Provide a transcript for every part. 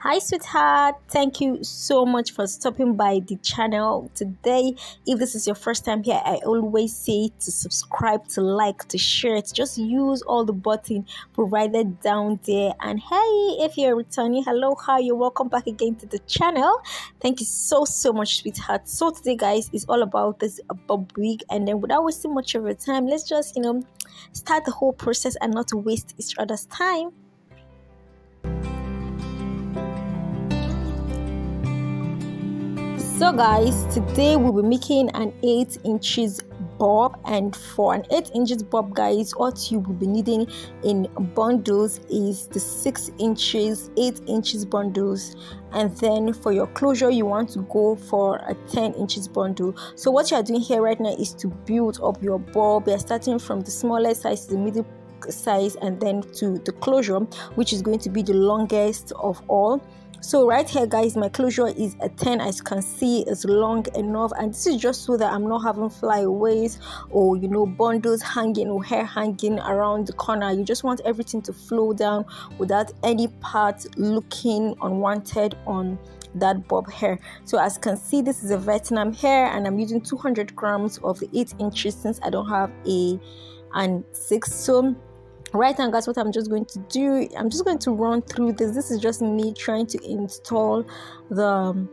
Hi, sweetheart. Thank you so much for stopping by the channel today. If this is your first time here, I always say to subscribe, to like, to share, to just use all the button provided down there. And hey, if you're returning, hello, hi, you're welcome back again to the channel. Thank you so much, sweetheart. So today, guys, is all about this bob wig, and then without wasting much of your time, let's just start the whole process and not waste each other's time. So guys, today we'll be making an 8 inches bob, and for an 8 inches bob, guys, what you will be needing in bundles is the 6 inches 8 inches bundles, and then for your closure you want to go for a 10 inches bundle. So what you are doing here right now is to build up your bob. You're starting from the smallest size to the middle size and then to the closure, which is going to be the longest of all. So right here, guys, my closure is a 10. As you can see, it's long enough, and this is just so that I'm not having flyaways or bundles hanging or hair hanging around the corner. You just want everything to flow down without any part looking unwanted on that bob hair. So as you can see, this is a Vietnam hair, and I'm using 200 grams of the 8 inches since I don't have a and 6. So right now, guys, what I'm just going to do, I'm just going to run through this is just me trying to install the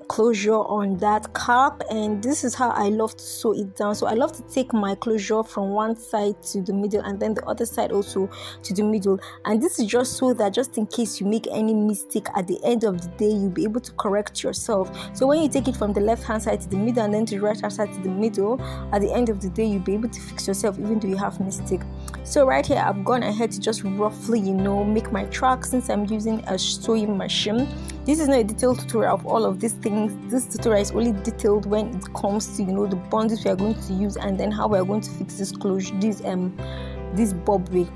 closure on that cap, and this is how I love to sew it down. So I love to take my closure from one side to the middle and then the other side also to the middle, and this is just so that just in case you make any mistake at the end of the day, you'll be able to correct yourself. So when you take it from the left hand side to the middle and then to the right hand side to the middle, at the end of the day you'll be able to fix yourself even though you have mistake. So right here, I've gone ahead to just roughly make my track since I'm using a sewing machine. This is not a detailed tutorial of all of these things. This tutorial is only detailed when it comes to the bundles we are going to use and then how we are going to fix this closure, this bob wig.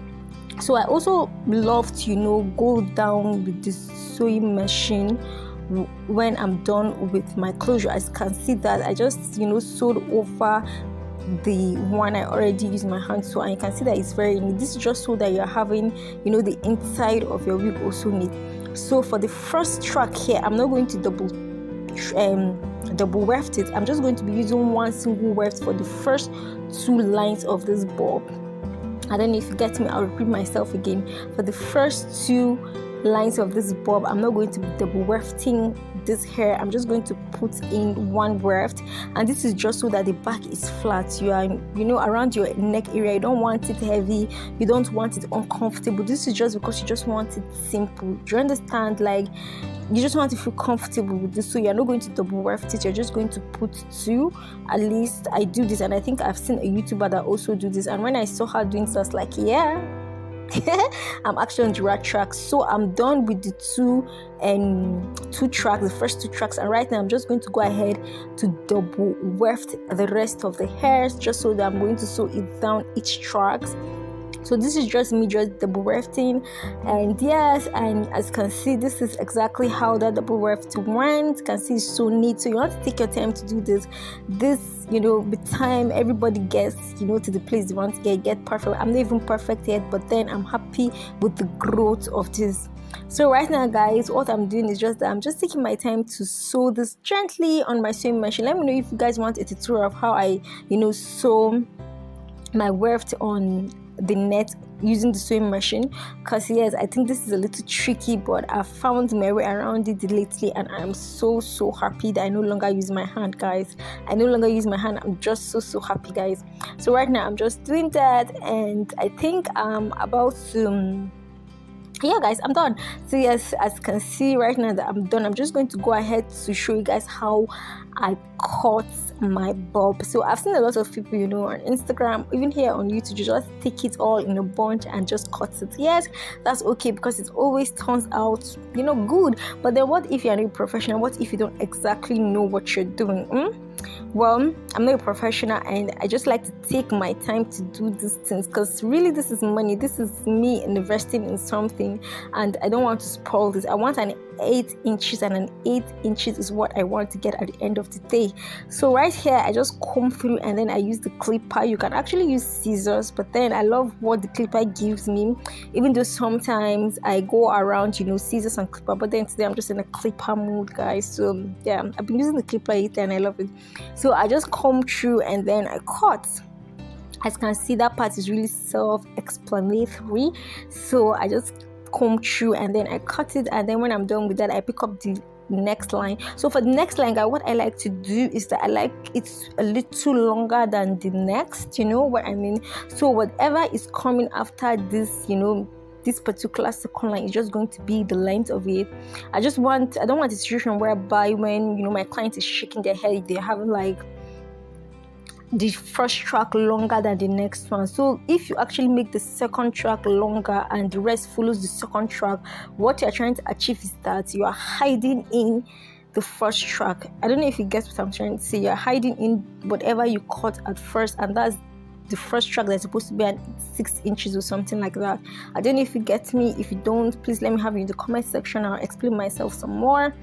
So I also love to go down with this sewing machine when I'm done with my closure. As you can see that I just sewed over the one I already used my hand to, and you can see that it's very neat. This is just so that you're having the inside of your wig also neat. So for the first track here, I'm not going to double weft it. I'm just going to be using one single weft for the first 2 lines of this bob. I don't know if you get me, I'll repeat myself again. For the first 2 lines of this bob, I'm not going to be double wefting this hair. I'm just going to put in one weft, and this is just so that the back is flat. You are around your neck area, you don't want it heavy, you don't want it uncomfortable. This is just because you just want it simple. Do you understand? Like, you just want to feel comfortable with this, so you're not going to double weft it. You're just going to put 2. At least I do this, and I think I've seen a YouTuber that also do this, and when I saw her doing so, I was like, yeah, I'm actually on the right track. So I'm done with the 2 tracks, the first 2 tracks, and right now I'm just going to go ahead to double weft the rest of the hairs, just so that I'm going to sew it down each track. So this is just me just double wefting, and yes, and as you can see, this is exactly how that double weft went. You can see it's so neat. So you want to take your time to do this with time everybody gets to the place they want to get perfect. I'm not even perfect yet, but then I'm happy with the growth of this. So right now, guys, what I'm doing is just that I'm just taking my time to sew this gently on my sewing machine. Let me know if you guys want a tutorial of how I sew my weft on the net using the sewing machine, because yes, I think this is a little tricky, but I found my way around it lately, and I'm so happy that I no longer use my hand, guys. I no longer use my hand. I'm just so happy, guys. So right now I'm just doing that, and I think I'm about to yeah, guys, I'm done. So yes, as you can see right now that I'm done, I'm just going to go ahead to show you guys how I cut my bob. So I've seen a lot of people on Instagram, even here on YouTube, you just take it all in a bunch and just cut it. Yes, that's okay, because it always turns out good. But then what if you're not a professional? What if you don't exactly know what you're doing? Well, I'm not a professional and I just like to take my time to do these things because really this is money. This is me investing in something and I don't want to spoil this. I want an 8 inches and an 8 inches is what I want to get at the end of the day. So right here I just comb through and then I use the clipper. You can actually use scissors, but then I love what the clipper gives me, even though sometimes I go around scissors and clipper, but then today I'm just in a clipper mood, guys. So yeah, I've been using the clipper lately and I love it. So I just comb through and then I cut. As you can see, that part is really self-explanatory. So I just comb through and then I cut it, and then when I'm done with that I pick up the next line. So for the next line, guys, what I like to do is that I like it a little longer than the next, you know what I mean? So whatever is coming after this, this particular second line is just going to be the length of it. I don't want a situation whereby when my client is shaking their head, they're having like the first track longer than the next one. So if you actually make the second track longer and the rest follows the second track, what you're trying to achieve is that you are hiding in the first track. I don't know if you get what I'm trying to say. You're hiding in whatever you cut at first, and that's the first track that's supposed to be at 6 inches or something like that. I don't know if you get me. If you don't, please let me have it in the comment section. I'll explain myself some more.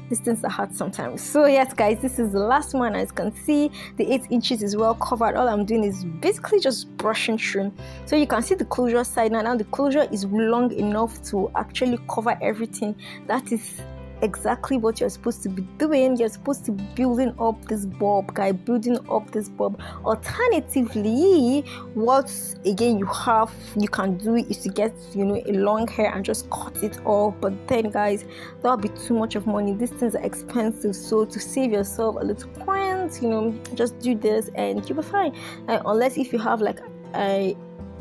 These things are hard sometimes. So yes, guys, this is the last one. As you can see, the 8 inches is well covered. All I'm doing is basically just brushing through. So you can see the closure side now. The closure is long enough to actually cover everything. That is exactly what you're supposed to be doing. You're supposed to be building up this bob, guy, building up this bob. Alternatively, what again you can do is to get a long hair and just cut it off, but then guys, that'll be too much of money. These things are expensive, so to save yourself a little coins, just do this and you'll be fine. Unless if you have like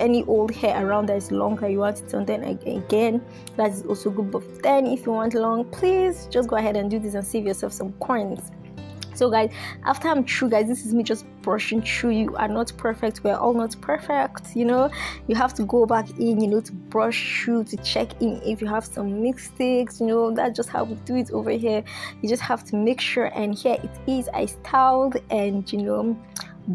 any old hair around that is longer, you want it on, then again that is also good. But then if you want long, please just go ahead and do this and save yourself some coins. So guys, after I'm through, guys, this is me just brushing through. You are not perfect. We're all not perfect, you have to go back in, to brush through, to check in if you have some mistakes. That's just how we do it over here. You just have to make sure. And here it is, I styled and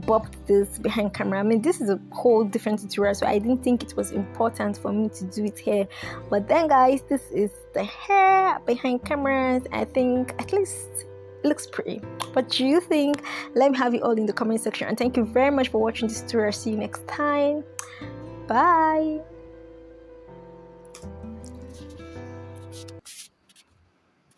bobbed this behind camera. I mean, this is a whole different tutorial, so I didn't think it was important for me to do it here. But then guys, this is the hair behind cameras. I think at least it looks pretty. What do you think? Let me have it all in the comment section, and thank you very much for watching this tutorial. See you next time. Bye.